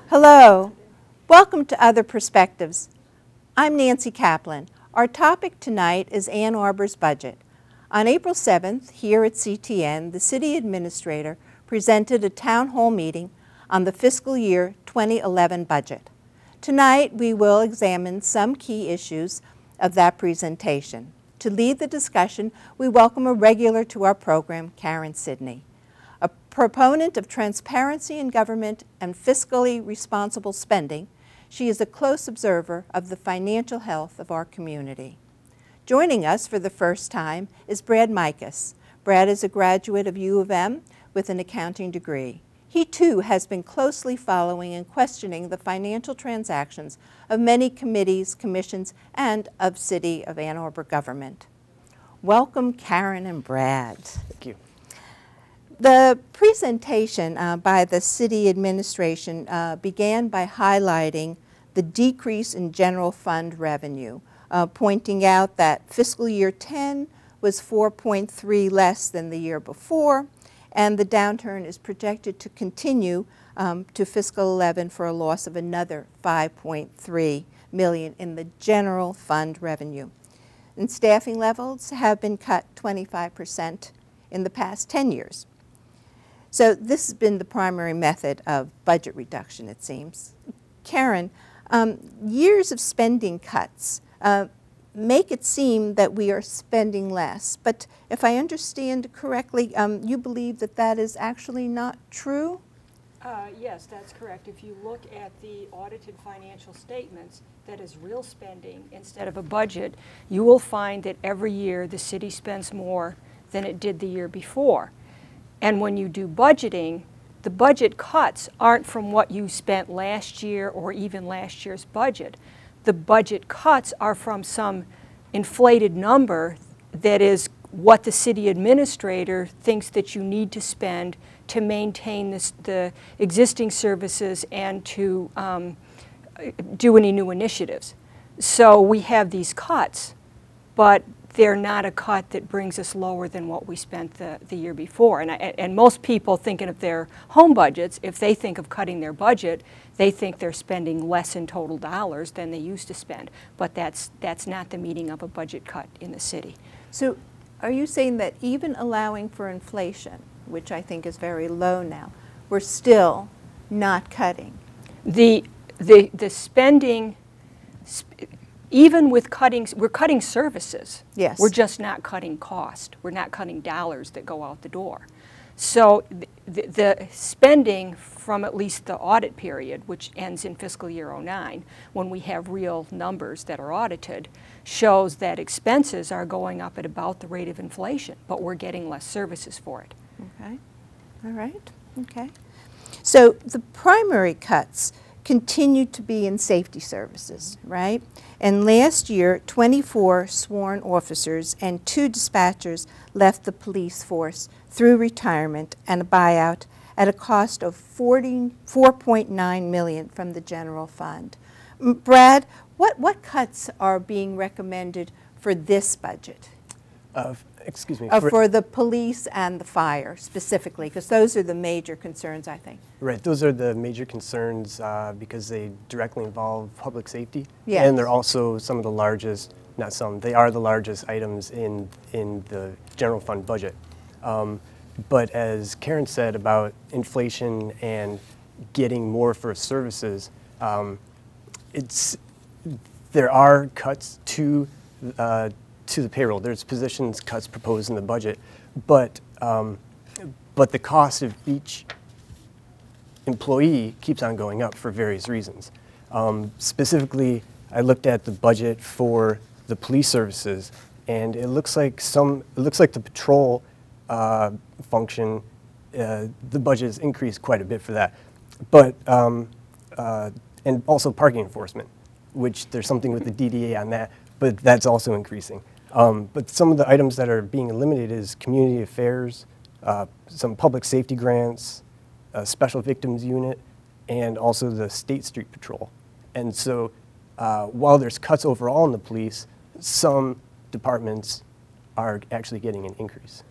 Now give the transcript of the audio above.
Hello, welcome to Other Perspectives. I'm Nancy Kaplan. Our topic tonight is Ann Arbor's budget. On April 7th, here at CTN, the city administrator presented a town hall meeting on the fiscal year 2011 budget. Tonight, we will examine some key issues of that presentation. To lead the discussion, we welcome a regular to our program, Karen Sidney. A proponent of transparency in government and fiscally responsible spending, she is a close observer of the financial health of our community. Joining us for the first time is Brad Mikus. Brad is a graduate of U of M with an accounting degree. He too has been closely following and questioning the financial transactions of many committees, commissions, and of City of Ann Arbor government. Welcome, Karen and Brad. Thank you. The presentation by the city administration began by highlighting the decrease in general fund revenue, pointing out that fiscal year 10 was 4.3 less than the year before, and the downturn is projected to continue to fiscal 11 for a loss of another 5.3 million in the general fund revenue. And staffing levels have been cut 25% in the past 10 years. So this has been the primary method of budget reduction, it seems. Karen, years of spending cuts make it seem that we are spending less. But if I understand correctly, you believe that that is actually not true? Yes, that's correct. If you look at the audited financial statements, that is real spending instead of a budget, you will find that every year the city spends more than it did the year before. And when you do budgeting, the budget cuts aren't from what you spent last year or even last year's budget. The budget cuts are from some inflated number that is what the city administrator thinks that you need to spend to maintain the existing services and to do any new initiatives. So we have these cuts, but they're not a cut that brings us lower than what we spent the year before. And most people thinking of their home budgets, if they think of cutting their budget, they think they're spending less in total dollars than they used to spend. But that's not the meaning of a budget cut in the city. So are you saying that even allowing for inflation, which I think is very low now, we're still not cutting? The spending, even with cutting, we're cutting services. Yes. We're just not cutting cost. We're not cutting dollars that go out the door. So the spending from at least the audit period, which ends in fiscal year 09, when we have real numbers that are audited, shows that expenses are going up at about the rate of inflation, but we're getting less services for it. Okay. All right. Okay. So the primary cuts continue to be in safety services, right? And last year, 24 sworn officers and 2 dispatchers left the police force through retirement and a buyout at a cost of $4.9 million from the general fund. Brad, what cuts are being recommended for this budget? Excuse me. For the police and the fire specifically, because those are the major concerns, I think. Right, those are the major concerns because they directly involve public safety. Yes. And they're also some of the largest, not some, they are the largest items in the general fund budget. But as Karen said about inflation and getting more for services, there are cuts to the payroll. There's positions cuts proposed in the budget, but the cost of each employee keeps on going up for various reasons. Specifically, I looked at the budget for the police services, and it looks like the patrol function, the budget has increased quite a bit for that, but and also parking enforcement, which there's something with the DDA on that, but that's also increasing. But some of the items that are being eliminated is community affairs, some public safety grants, a special victims unit, and also the State Street Patrol. And so while there's cuts overall in the police, some departments are actually getting an increase.